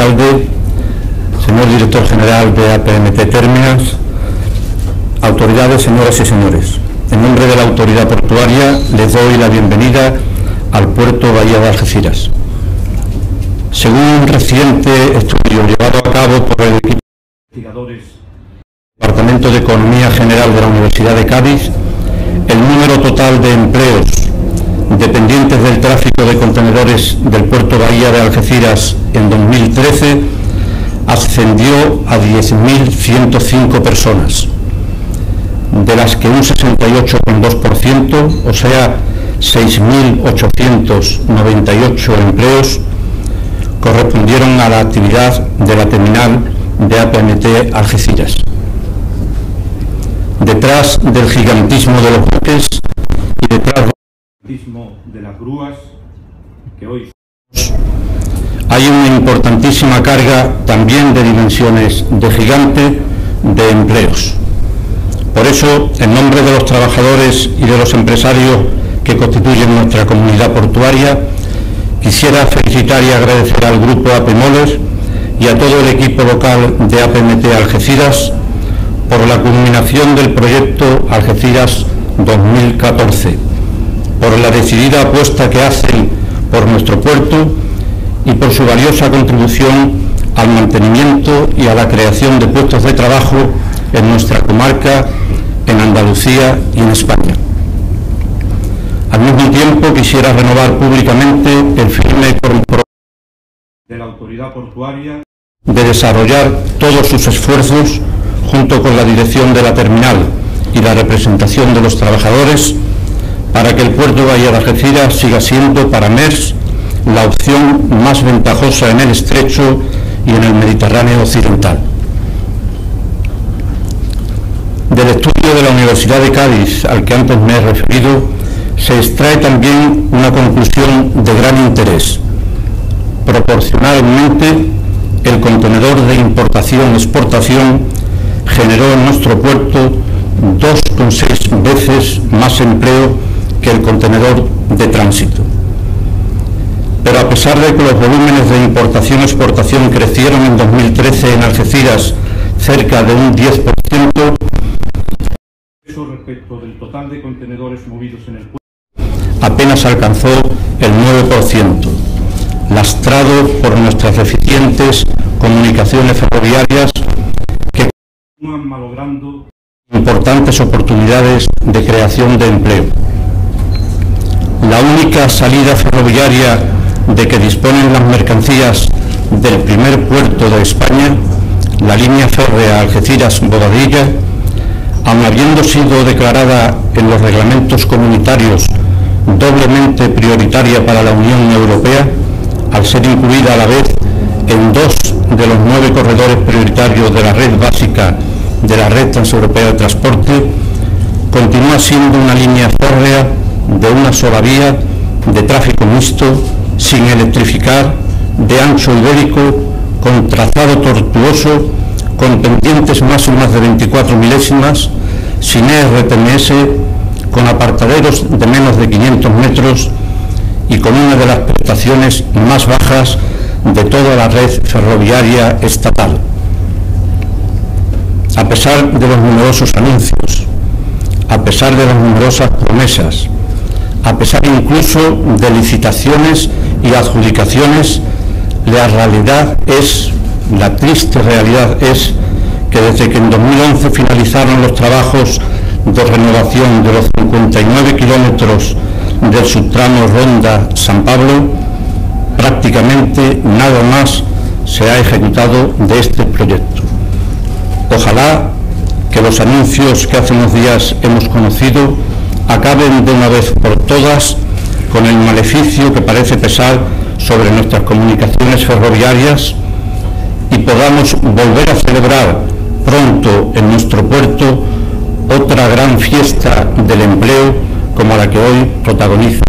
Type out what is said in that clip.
alcalde, señor director general de APMT Terminals, autoridades, señoras y señores. En nombre de la autoridad portuaria les doy la bienvenida al puerto Bahía de Algeciras. Según un reciente estudio llevado a cabo por el equipo de investigadores del Departamento de Economía General de la Universidad de Cádiz, el número total de empleos dependientes del tráfico de contenedores del puerto Bahía de Algeciras en 2013 ascendió a 10.105 personas, de las que un 68,2%, o sea, 6.898 empleos, correspondieron a la actividad de la terminal de APMT Algeciras. Detrás del gigantismo de los buques y detrás del gigantismo de las grúas que hoy hay una importantísima carga también de dimensiones de gigante de empleos. Por eso, en nombre de los trabajadores y de los empresarios que constituyen nuestra comunidad portuaria, quisiera felicitar y agradecer al Grupo APMoles y a todo el equipo local de APMT Algeciras por la culminación del proyecto Algeciras 2014, por la decidida apuesta que hacen por nuestro puerto y por su valiosa contribución al mantenimiento y a la creación de puestos de trabajo en nuestra comarca, en Andalucía y en España. Al mismo tiempo, quisiera renovar públicamente el firme compromiso de la autoridad portuaria de desarrollar todos sus esfuerzos junto con la dirección de la terminal y la representación de los trabajadores para que el puerto Bahía de Algeciras siga siendo para MERS la opción más ventajosa en el Estrecho y en el Mediterráneo occidental. Del estudio de la Universidad de Cádiz, al que antes me he referido, se extrae también una conclusión de gran interés. Proporcionalmente, el contenedor de importación-exportación generó en nuestro puerto 2,6 veces más empleo que el contenedor de tránsito. Pero a pesar de que los volúmenes de importación-exportación crecieron en 2013 en Algeciras cerca de un 10%, eso respecto del total de contenedores movidos en el puerto apenas alcanzó el 9%, lastrado por nuestras deficientes comunicaciones ferroviarias que continúan malogrando importantes oportunidades de creación de empleo. La única salida ferroviaria de que disponen las mercancías del primer puerto de España, la línea férrea Algeciras-Bobadilla, aun habiendo sido declarada en los reglamentos comunitarios doblemente prioritaria para la Unión Europea, al ser incluida a la vez en 2 de los 9 corredores prioritarios de la red básica de la red transeuropea de transporte, continúa siendo una línea férrea de una sola vía, de tráfico mixto, sin electrificar, de ancho ibérico, con trazado tortuoso, con pendientes máximas de 24 milésimas, sin ERTMS, con apartaderos de menos de 500 metros y con una de las prestaciones más bajas de toda la red ferroviaria estatal. A pesar de los numerosos anuncios, a pesar de las numerosas promesas, a pesar incluso de licitaciones y adjudicaciones, la triste realidad es que desde que en 2011 finalizaron los trabajos de renovación de los 59 kilómetros del subtramo Ronda-San Pablo, prácticamente nada más se ha ejecutado de este proyecto. Ojalá que los anuncios que hace unos días hemos conocido acaben de una vez por todas con el maleficio que parece pesar sobre nuestras comunicaciones ferroviarias y podamos volver a celebrar pronto en nuestro puerto otra gran fiesta del empleo como la que hoy protagoniza